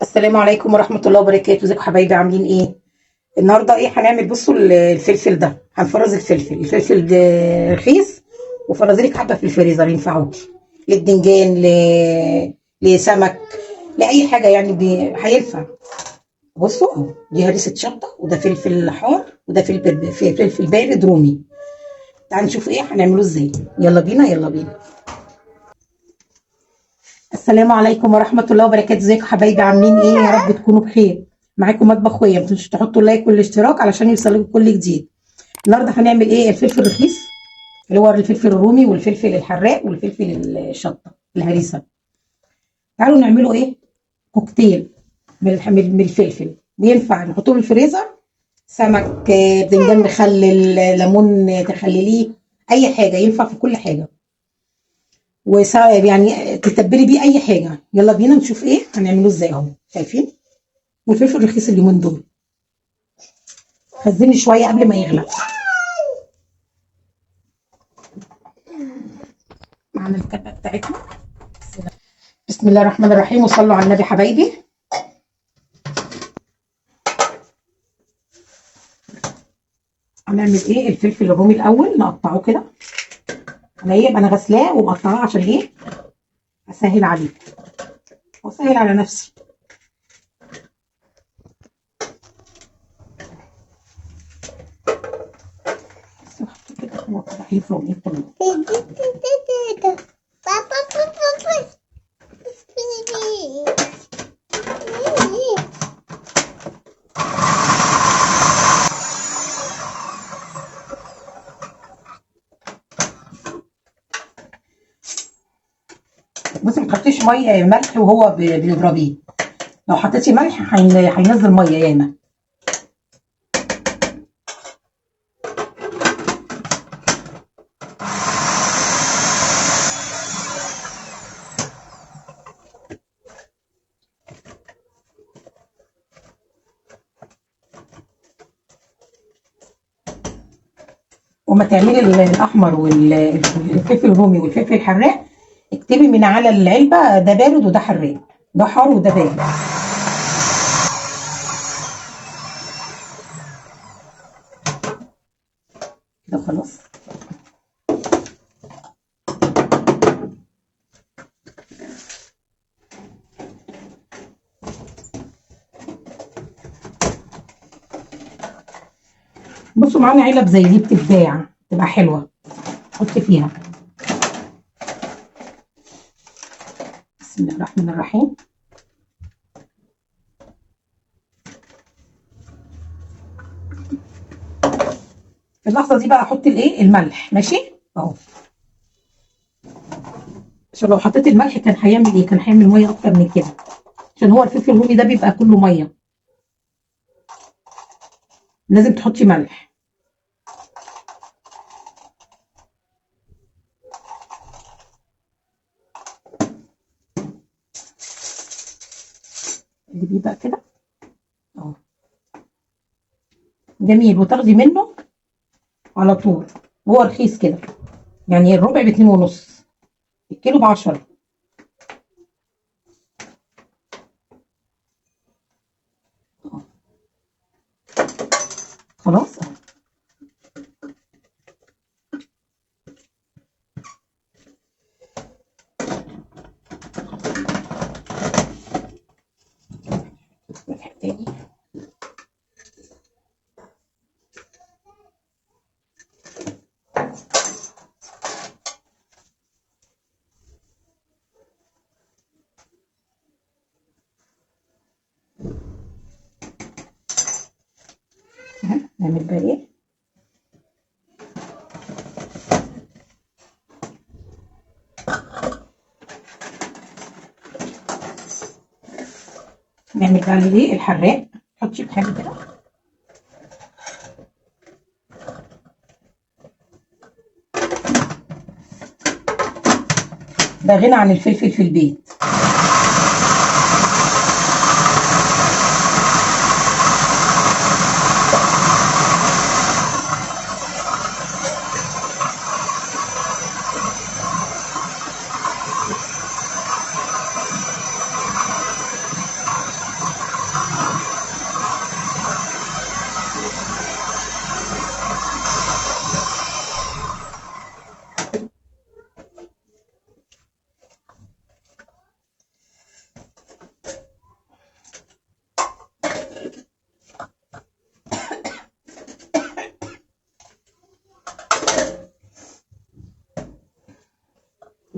السلام عليكم ورحمة الله وبركاته. ازيكم حبايبي عاملين ايه؟ النهارده ايه هنعمل؟ بصوا الفلفل ده هنفرز الفلفل ده رخيص، وفرزلك حبة في الفريزر ينفعوكي للدنجان لسمك، لأي حاجة يعني هينفع. بصوا اهو، دي هريسة شطة، وده فلفل حار، وده فلفل بارد رومي. تعالوا نشوف ايه هنعمله ازاي. يلا بينا يلا بينا. السلام عليكم ورحمة الله وبركاته. ازيكم حبايبي عاملين ايه؟ يا رب تكونوا بخير. معاكم مطبخ خويا، ما تنسوش تحطوا اللايك والاشتراك علشان يوصلكم كل جديد. النهارده هنعمل ايه؟ الفلفل الرخيص، اللي هو الفلفل الرومي والفلفل الحراق والفلفل الشطة الهريسة. تعالوا نعمله ايه؟ كوكتيل من الفلفل. بينفع نحطه في الفريزر، سمك، بتنجان مخلل، ليمون تخلليه، اي حاجة ينفع في كل حاجة. يعني تتبلي بيه اي حاجة. يلا بينا نشوف ايه هنعمله ازاي. اهو شايفين، والفلفل رخيص اليومين دول. خزني شويه قبل ما يغلى. معانا الكبه بتاعتنا. بسم الله الرحمن الرحيم، وصلوا على النبي حبايبي. هنعمل ايه؟ الفلفل الرومي الاول نقطعه كده. انا ايه، انا غسلاه ومقطعاه عشان ايه؟ اسهل عليكم واسهل على نفسي. بس احط كده هو كده هيفرم ايه كله. بصي، ما تحطيش ميه ملح وهو بتضربيه. لو حطيتي ملح هينزل ميه ياما. وما تعملي الاحمر والفلفل الرومي والفلفل الحراق، اكتبي من على العلبه ده بارد وده حراق، ده حار وده بارد. كده خلاص. بصوا، معانا علب زي دي بتتباع، تبقى حلوه، حطي فيها. بسم الله الرحمن الرحيم. في اللحظه دي بقى احط الايه؟ الملح. ماشي اهو، عشان لو حطيت الملح كان هيعمل ايه؟ كان هيعمل ميه اكتر من كده، عشان هو الفلفل الرومي ده بيبقى كله ميه. لازم تحطي ملح. اللي بقى كده اهو، جميل. وتاخدي منه على طول، وهو رخيص كده. يعني الربع ب2.5، الكيلو ب10. خلاص اهو. ملح تاني. نعمل بقى ايه؟ نعمل بقى الايه؟ الحراق. حطي بحاجه كده. ده غنى عن الفلفل في البيت.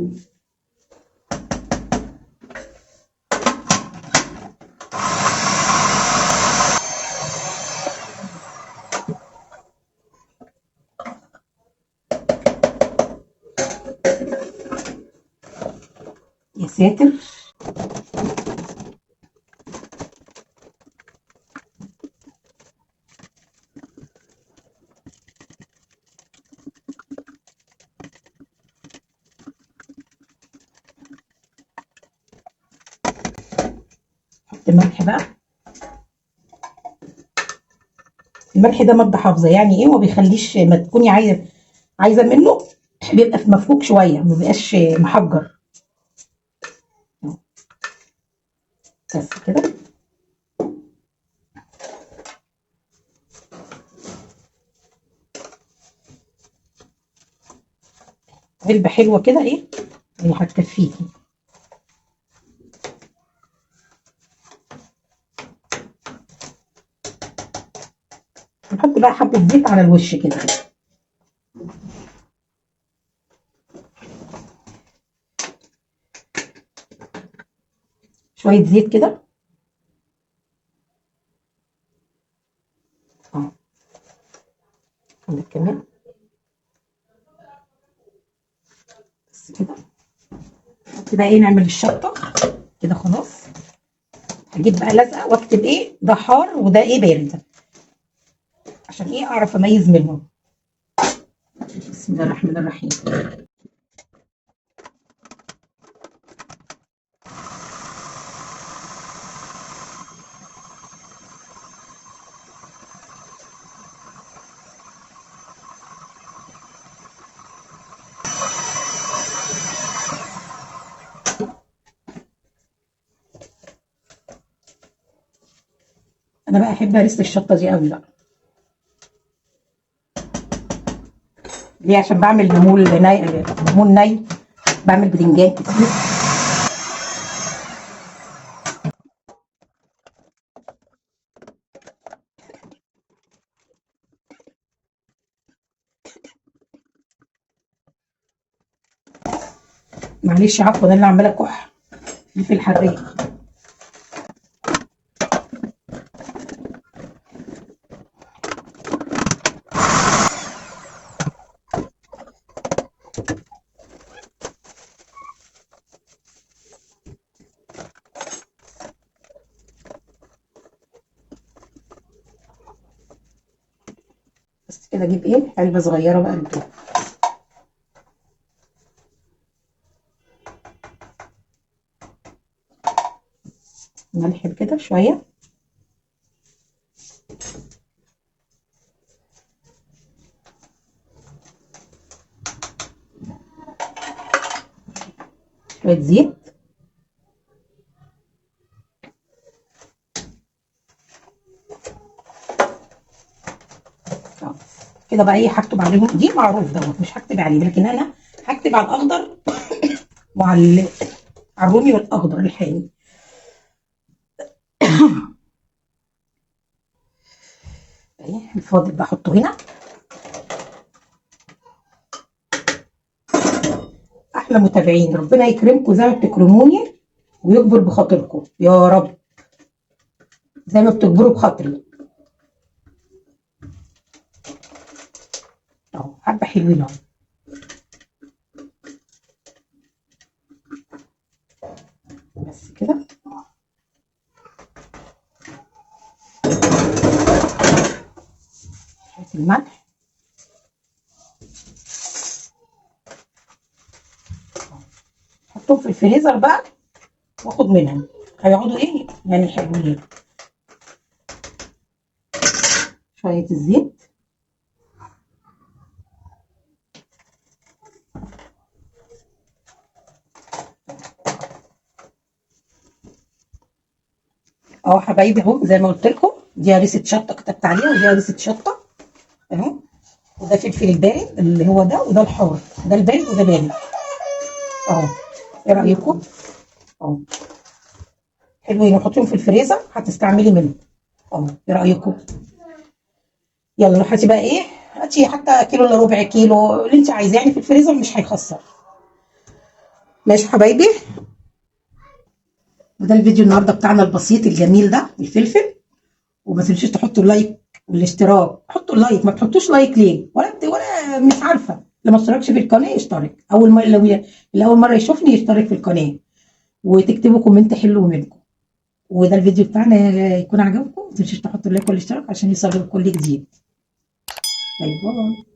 يا ساتر. حط ملح بقى. الملح ده مادة حافظة، يعني ايه، وما بيخليش ما تكوني عايزة منه بيبقى في مفكوك شوية، ما بيبقاش محجر. بس كده. علبة حلوة كده ايه اللي هتكفيكي. نحط بقى حبة زيت على الوش كده. شوية زيت كده اه. عندك كمان. بس كده. نحط بقى ايه، نعمل الشطة كده خلاص. هجيب بقى لزقة واكتب ايه ده حار وده ايه بارد، عشان ايه اعرف اميز منهم. بسم الله الرحمن الرحيم. انا بقى احب هرس الشطة دي قوي بقى. ليه؟ عشان بعمل ليمون ني، بعمل بدنجان كتير. معلش عفوا انا اللي عماله اكح في الحريق. بس كده اجيب ايه علبه صغيره بقى للدول. ملح كده شويه. شويه زيت. كده بقى ايه هكتب عليهم، دي معروف دوت مش هكتب عليه، لكن انا هكتب على الاخضر وعلى الرومي والاخضر الحامي. ايه الفاضل بحطه هنا. احلى متابعين، ربنا يكرمكم زي ما بتكرموني ويكبر بخاطركم يا رب، زي ما بتكبروا بخاطري. اهو حبه حلوين اهو. بس كده. شويه الملح. حطهم في الفريزر بقى واخد منهم، هيقعدوا ايه يعني حلوين. شويه الزيت. اهو حبايبي اهو، زي ما قلت لكم دي هريسه شطه كتبت عليها، ودي هريسه شطه اهو. وده فلفل البارد اللي هو ده، وده الحار، ده البارد وده بارد اهو. ايه رايكم؟ اهو حلوين، وحطيهم في الفريزر هتستعملي منهم اهو. ايه رايكم؟ يلا روحي هاتي بقى ايه، هاتي حتى كيلو الا ربع كيلو اللي انت عايزاه، يعني في الفريزر مش هيخسر. ماشي حبايبي، وده الفيديو النهارده بتاعنا البسيط الجميل ده الفلفل. وما تنسوش تحطوا اللايك والاشتراك. حطوا اللايك، ما تحطوش لايك ليه؟ ولا مش عارفه. اللي ما اشتركش في القناه يشترك اول مره، اللي اول مره يشوفني يشترك في القناه، وتكتبوا كومنت حلو منكم. وده الفيديو بتاعنا يكون عجبكم. ما تنسوش تحطوا اللايك والاشتراك عشان يوصلوا كل جديد. باي باي.